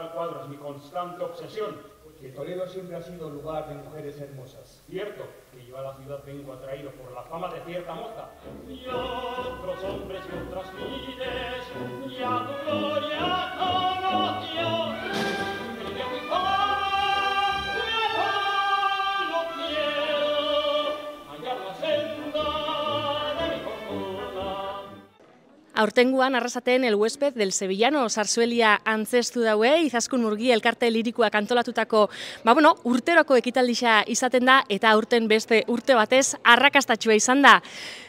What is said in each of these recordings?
al cuadro es mi constante obsesión. Que Toledo siempre ha sido lugar de mujeres hermosas. Cierto, que yo a la ciudad vengo atraído por la fama de cierta moza. Y otros hombres y otras miles, y a tu gloria conoció. Y de mi fama, no quiero hallar la senda de mi fortuna. Aurtenguan arrasaten el huésped del sevillano Sarsuelia antzestu daue, Izaskun Murgi elkarte lirikoak antolatutako, urteroko ekitaldisa izaten da, eta aurten beste urte batez arrakastatxua izan da.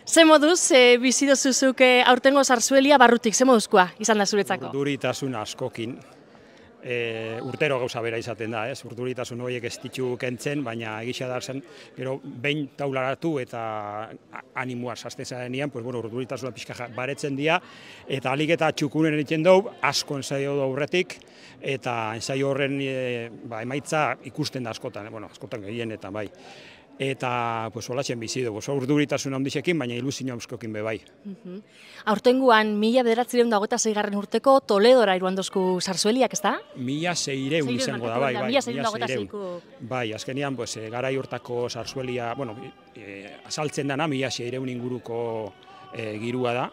Ze moduz, bizi dozuzuk aurtengo Sarsuelia barrutik, ze moduzkoa izan da zuretzako? Urduritasun askokin. Urtero gauza bera izaten da, urduritasun horiek ez ditu kentzen, baina egisa da zen, gero behin taularatu eta animua sasteza denean, urduritasuna pixka baretzen dira, eta alik eta txukunen egiten dugu, asko ensaio du aurretik, eta ensaio horren emaitza ikusten da askotan, askotan gehienetan bai. Eta holatzen bizi dugu, urduritasun handizekin, baina ilusio askokin be bai. Aurtenguan 1926 urteko Toledora iruan dozku Sarsueliak, ez da? 1600 izango da, bai. 1626. Bai, azkenean, garai hortako Sarsuelia, azaltzen dana 1600 inguruko girua da,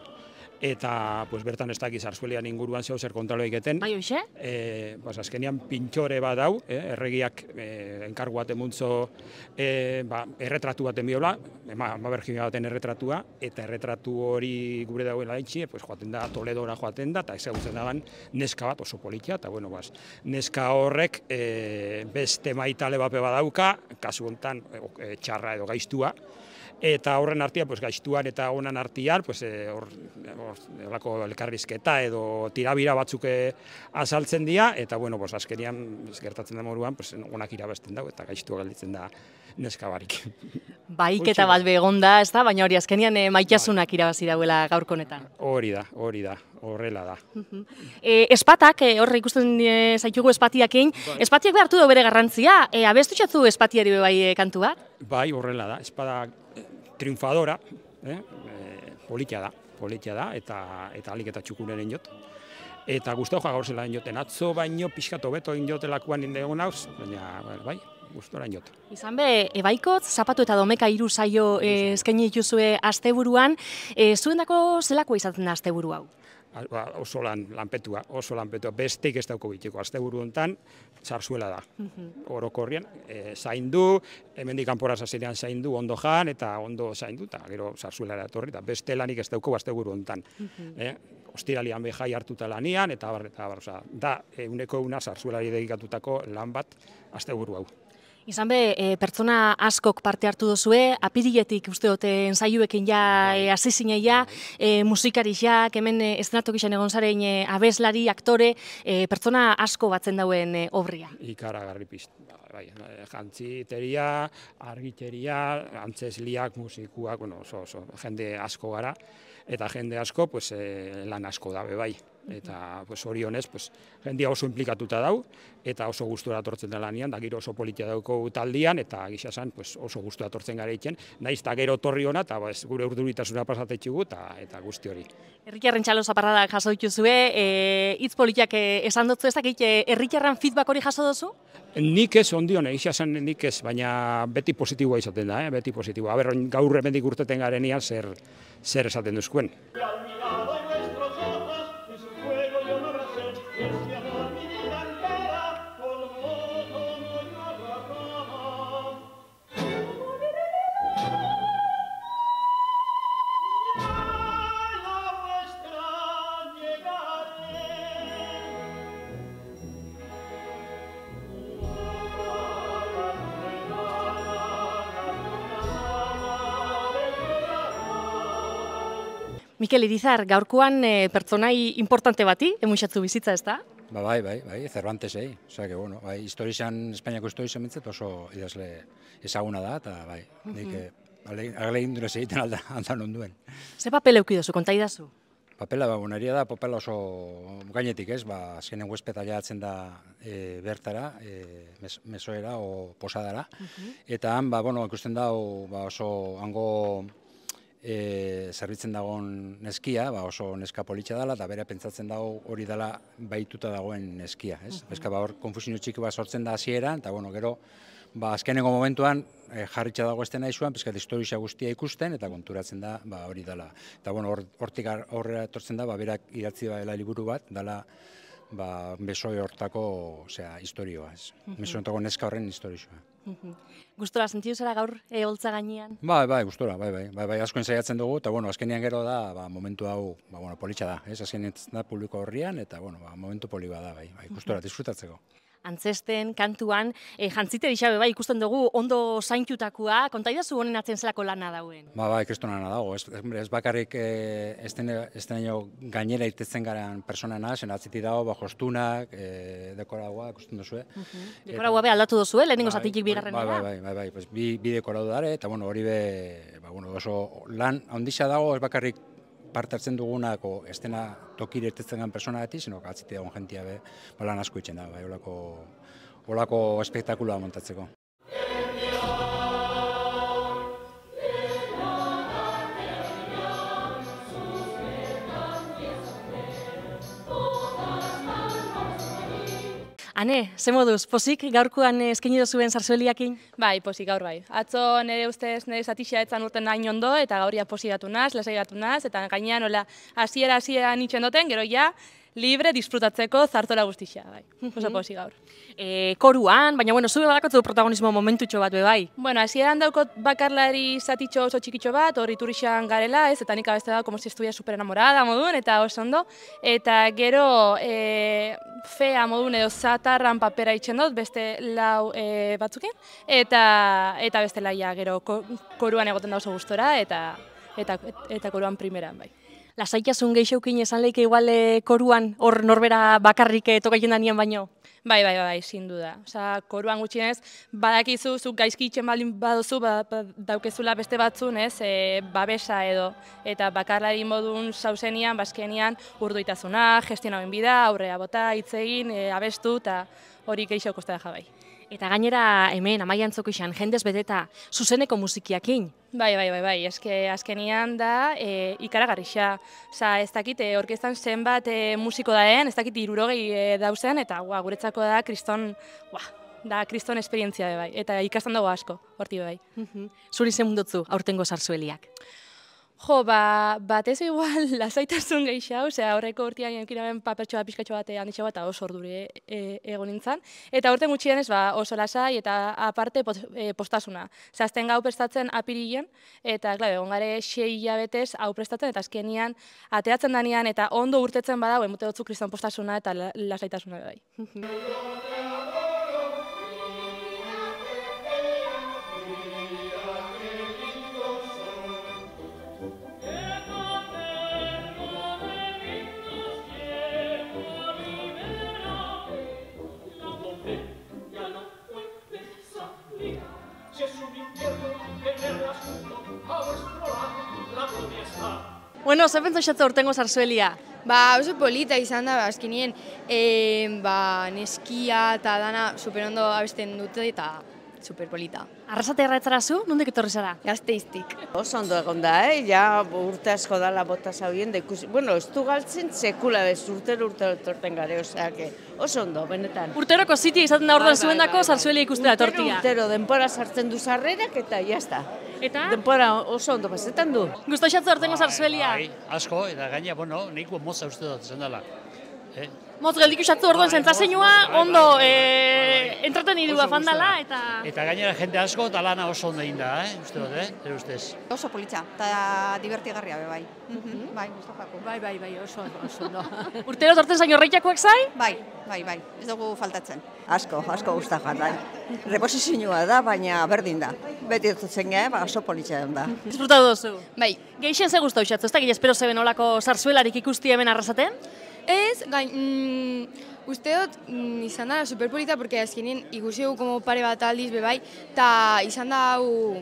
eta bertan ez dakiz Sarsuelian inguruan zeu zer kontrolo egiten. Bai, hoxe? Azkenean pintxore bat dau, erregiak enkargu baten muntzo erretratu baten biola, Bergina baten erretratua, eta erretratu hori gure dauela haitxi, joaten da Toledora joaten da, eta ezagutzen daban neska bat oso politia, eta neska horrek beste maitale bape badauka, kasu honetan txarra edo gaiztua, eta horren artean, gaiztuan eta honan artean, horrelako elkarrizketa edo tirabira batzuk azaltzen dira, eta azkenian gertatzen da moruan, onak irabasten dago, eta gaiztua galditzen da neska barik. Baiketa bat begonda, ez da, baina hori azkenian maitasunak irabazi dauela gaurko honetan. Hori da, horrela da. Espatak, horre ikusten zaitugu espatiakin, espatiak behartu du bere garrantzia, abestutxatzu espatiari bai kantu bat? Bai, horrela da, espada triunfadora, politia da, eta alik eta txukuneren jot. Eta guztau gaur zela joten, atzo baino pixkatu beto jotelakoan indegon hauz, baina bai, guztora jot. Izan be, ebaikotz, zapatu eta domeka 3 saio eskaini dituzue asteburuan, zuendako zelakoa izaten da asteburu hau? Oso lanpetua, bestek ez dauko bitiko, asteburu honetan Sarsuela da. Orokorrian, zaindu, hemendik kanpora zazirean zaindu, ondo jan, eta ondo zaindu, eta gero Sarsuela etorri, eta beste lanik ez dauko asteburu honetan. Ostiralian behai hartuta lanian, eta da, eguneko una Sarsuelari dedikatutako lan bat asteburu hau. Izan be, pertsona askok parte hartu duzue, apiriletik uste dute ensaiuekin hasi zineia, musikariak, hemen estrenatok izan egon zaren abeslari, aktore, pertsona asko batzen dauen obria. Ikaragarri piztu, bai, jantziteria, argiteria, antzesliak, musikuak, oso jende asko gara, eta jende asko lan asko dabe bai. Eta hori honez, jendia oso implikatuta dau, eta oso gustura atortzen da lanian, da gero oso politia dauko taldian, eta gisa esan oso gustura atortzen gara itzen, naiz eta gero torri hona, eta gure urduritasuna pasatetxugu, eta guzti hori. Herritarren txalo zaparradak jaso dituzue, hitz politiak esan dutzu, ez dakit, herritarren feedback hori jaso duzu? Nik ez ondion, gisa esan nik ez, baina beti positiboa izaten da, beti positiboa. Aber, gaur hemendik urteten garenian zer esaten duzkuen. Mikel Irizar, gaurkoan pertsonai importante bati, emuixatzu bizitza, ez da? Bai, Cervantesei. Osea, historizan, Espainiako historizan bintzat oso idazle ezaguna da, eta bai, nik alegin durez egiten aldan onduen. Ze papel eukidozu, konta idazu? Papela, bonaria da, papela oso gainetik ez, azkenen huespeta jatzen da bertara, mesoera o posadara, eta han, ikusten da oso hango zerbitzen dagoen neskia, oso neska politxa dela, eta bere pentsatzen dago hori dela baituta dagoen neskia, ez? Hor konfusio txiki bat sortzen da hasieran, eta gero, azkenengo momentuan jarritxa dago estena izuan, pizkat historia guztia ikusten, eta konturatzen da hori dela. Eta hortik horrela etortzen da, berak idatzi dela liburu bat, dela Besoe hortako historioa, ez? Besoe hortako neska horren historioa. Gustora, sentidu zara gaur holtza gainean? Bai, gustora, bai, asko ensaiatzen dugu, eta azkenean gero da, momentu hau, politxa da, ez? Azkenean da publiko horrian, eta momentu poli bada, bai, gustora, disfrutatzeko. Antzesten, kantuan, jantzite dixabe, bai, ikusten dugu ondo zaintutakoa, kontaidazu honen atzen zelako lana dauen? Bai, kristona dago, ez bakarrik ez denaino gainera irtetzen garen personana, zen atziti dago, jostunak, dekoragoa, ikusten duzu. Dekoragoa be aldatu duzu, lehenengo zatikik bigarrenera? Bai, bi dekoradu dare, eta hori be, oso lan handixa dago, ez bakarrik parte hartzen dugunako estena tokire irtetzen gan personagatik, sino atziti dagoen jentia be, lan asko itxen da, holako espektakuloa montatzeko. Ane, ze moduz, pozik gaurkoan eskaini duzuen Sarsueliakin? Bai, pozik gaur bai. Atzo nire ustez nire zatixea etzan urten nahi ondo, eta gauria pozik gatu naz, lasai gatu naz, eta gainean hasiera nitxen duten, gero ja, libre disfrutatzeko zartola guztixa, bai. Oso pozik gaur. Koruan, baina, zube badakotzu protagonismo momentutxo bat, bai? Hasieran daukot bakarlari zatitxo oso txikitxo bat, hor iturrixan garela, ez, eta nik abeste dago, como si estuia super enamorada modun, eta oso ondo. Eta gero, fea modun edo zatarran papera itxen dut, beste lau batzukin, eta beste laia gero koruan egoten da oso gustora, eta koruan primeran, bai. Lasaitasun gehixeukin esan leike igual koruan, hor norbera bakarrik tokaiten danian baino? Bai, sin duda. Koruan gutxienez, badakizu, zuk gaizki itxen baldin baduzu, daukezula beste batzun, babesa edo, eta bakarlari modun sauzenian, bazkenian, urduitasuna, gestionauen bida, aurrea bota, hitzegin, abestu, eta hori gehixeu kostara jabai. Eta gainera hemen, Amaiantzoko izan, jendez beteta, zuzeneko musikiakin? Bai, azkenian da ikaragarrixa. Ez dakit, orkestan zenbat musiko daen, ez dakit 60 dauzen, eta guretzako da kriston esperientzia bai, eta ikasten dago asko, horti bai. Zuri zen mundotzu, aurtengo Sarsueliak? Batez igual lasaitasun gehiago, horreko urtean enkiraben papertxoa pixkatxo bat handitxo bat oso ordure egon nintzen. Eta urten gutxienez oso lasai eta aparte postasuna. Azten gau prestatzen apirilen, eta egon gare 6 hilabetez hau prestatzen, eta azkenian ateatzen danean eta ondo urtetzen badago, emute dutzu kriston postasuna eta lasaitasuna bai. Bueno, zer pentsatzu aurtengo Sarsuelia? Oso polita izan da, azkenien, neskia eta dana superondo abesten dute eta superpolita. Arrasate erraetzarazu, nondik etorri zara? Gazteiztik. Oso ondo egon da, ja urte asko dala bota zaudien, ez du galtzen sekula bez, urtero etorten gare, oso ondo, benetan. Urteroko zitia izaten da orduan zuen dako, Sarsuelia ikustera etortia. Urtero, denpora sartzen du sarrerak eta jazta. Eta? Denpora oso ondo pasetan du. Gustoxatzu aurtengo Sarsuelia? Bai, asko, eta gaina, nahiko moza uste dut zen dela. Motz geldik usatzu orduan zentzazeinua, ondo entretenidua fandala, eta... Eta gainera jende asko eta lana oso ondo egin da, uste dut, ere ustez. Oso politxa, eta divertigarria be bai. Bai, gustafako. Bai, oso ondo. Urtero torten zaino horreitakoak zai? Bai, ez dugu faltatzen. Asko gustatzen da. Reposizioa da, baina berdin da. Beti dutzen oso politxa da. Disfrutatu duzu? Bai. Gehixen ze guztau usatzu, ez da espero zeben olako Sarsuelarik ikusti hemen Arrasaten? Ez, uste dut izan da superpolita, porque azkenien ikusi dugu pare bat aldiz bebai, eta izan da hau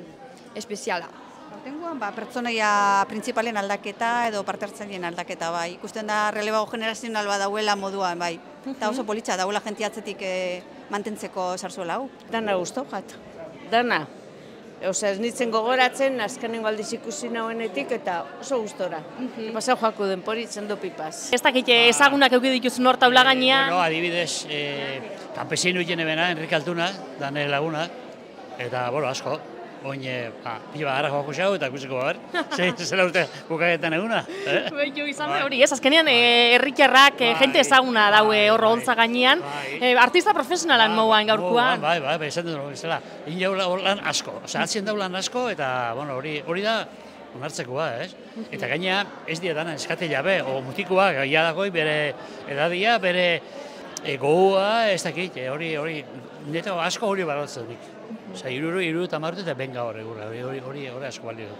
espeziala. Aurtengoan, pertsonaia printzipalen aldaketa edo parte hartzaileen aldaketa bai. Ikusten da relebago generazional bat dauela moduan bai. Eta oso politxa dauela jentia atzetik mantentzeko Sarsuela hau. Dana guztau jat. Dana. Osea, ez nintzen gogoratzen, azkenengo aldiz ikusi nauenetik, eta oso gustora. Pasau joako denpori, zendo pipaz. Ez dakit ezagunak euki dituzun hor taula gainean. Bueno, adibidez, kanpesinu jene bena, Enrique Altuna, dane laguna, eta, bueno, asko. Oin, pila gara joako xau eta ikusiko bar. Zela urte bukagetan eguna. Behitu izan hori, ez, azkenean herritarrak jente ezaguna daue horro ontza gainean. Artista profesionalan mauan gaurkoan. Bai, esan dut, zela, egin jau lan asko. Osa, atzien dau lan asko, eta, bueno, hori da, onartzekoa, ez? Eta gaina ez dietan eskate jabe, o mutikoa, gaia dagoi, bere edadia, bere gogoa, ez dakit, hori, neto asko hori balotzen dik. Osa, iru eta martu eta benga hori asko balio.